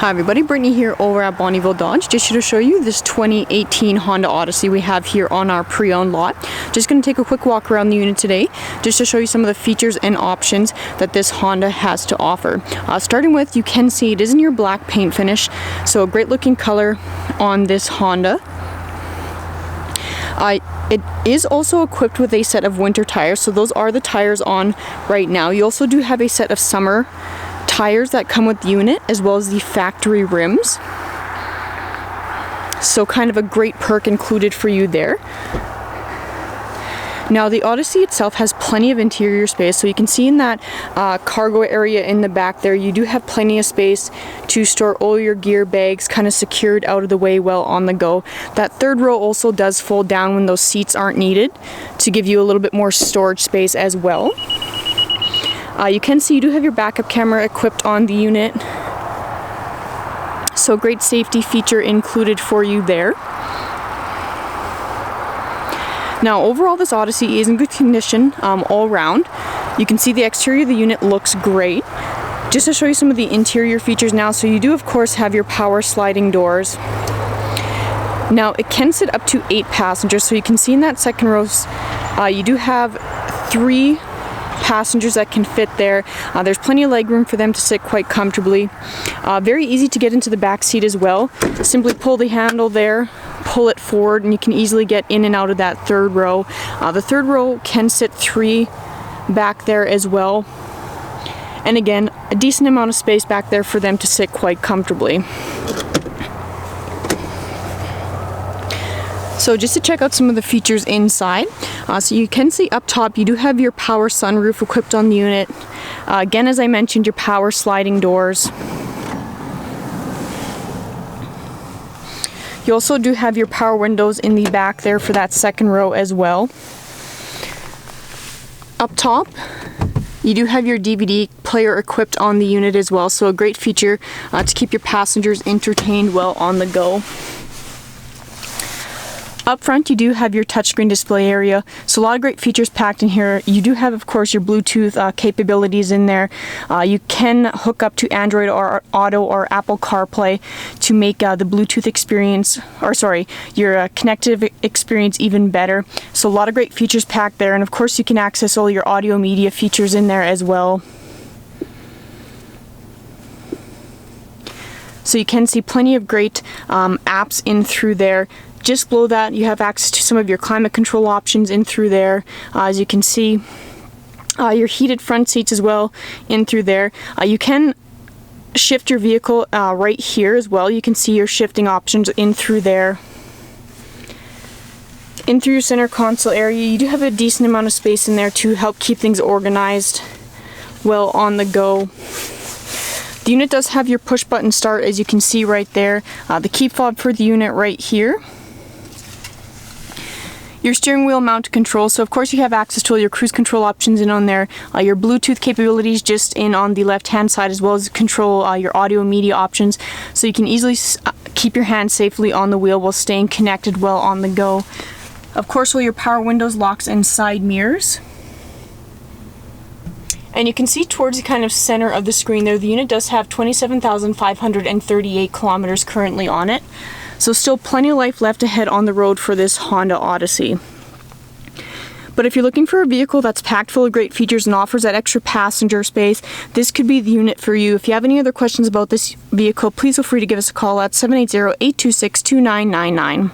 Hi everybody, Brittany here over at Bonnyville Dodge. Just here to show you this 2018 Honda Odyssey we have here on our pre-owned lot. Just going to take a quick walk around the unit today just to show you some of the features and options that this Honda has to offer. Starting with, you can see it is in your black paint finish, so a great looking color on this Honda. It is also equipped with a set of winter tires, so those are the tires on right now. You also do have a set of summer tires that come with the unit, as well as the factory rims. So kind of a great perk included for you there. Now the Odyssey itself has plenty of interior space, so you can see in that cargo area in the back there, you do have plenty of space to store all your gear bags kind of secured out of the way while on the go. That third row also does fold down when those seats aren't needed to give you a little bit more storage space as well. You can see you do have your backup camera equipped on the unit, so great safety feature included for you there. Now overall this Odyssey is in good condition all around. You can see the exterior of the unit looks great. Just to show you some of the interior features now, so you do of course have your power sliding doors. Now it can sit up to 8 passengers, so you can see in that second row you do have 3 passengers that can fit there. There's plenty of leg room for them to sit quite comfortably. Very easy to get into the back seat as well. Simply pull the handle there, pull it forward, and you can easily get in and out of that third row. The third row can sit 3 back there as well. And again, a decent amount of space back there for them to sit quite comfortably. So just to check out some of the features inside, so you can see up top you do have your power sunroof equipped on the unit. Again, as I mentioned, your power sliding doors. You also do have your power windows in the back there for that second row as well. Up top, you do have your DVD player equipped on the unit as well, so a great feature to keep your passengers entertained while on the go. Up front, you do have your touchscreen display area, so a lot of great features packed in here. You do have, of course, your Bluetooth capabilities in there. You can hook up to Android or Auto or Apple CarPlay to make the Bluetooth experience, or sorry, your connected experience even better. So a lot of great features packed there, and of course you can access all your audio media features in there as well. So you can see plenty of great apps in through there. Just below that, you have access to some of your climate control options in through there. As you can see, your heated front seats as well in through there. You can shift your vehicle right here as well. You can see your shifting options in through there. In through your center console area, you do have a decent amount of space in there to help keep things organized well on the go. The unit does have your push button start, as you can see right there. The key fob for the unit right here. Your steering wheel mount control, so of course you have access to all your cruise control options in on there. Your Bluetooth capabilities just in on the left hand side, as well as control your audio media options, so you can easily keep your hand safely on the wheel while staying connected while on the go. Of course, all your power windows, locks, and side mirrors. And you can see towards the kind of center of the screen there, the unit does have 27,538 kilometers currently on it. So still plenty of life left ahead on the road for this Honda Odyssey. But if you're looking for a vehicle that's packed full of great features and offers that extra passenger space, this could be the unit for you. If you have any other questions about this vehicle, please feel free to give us a call at 780-826-2999.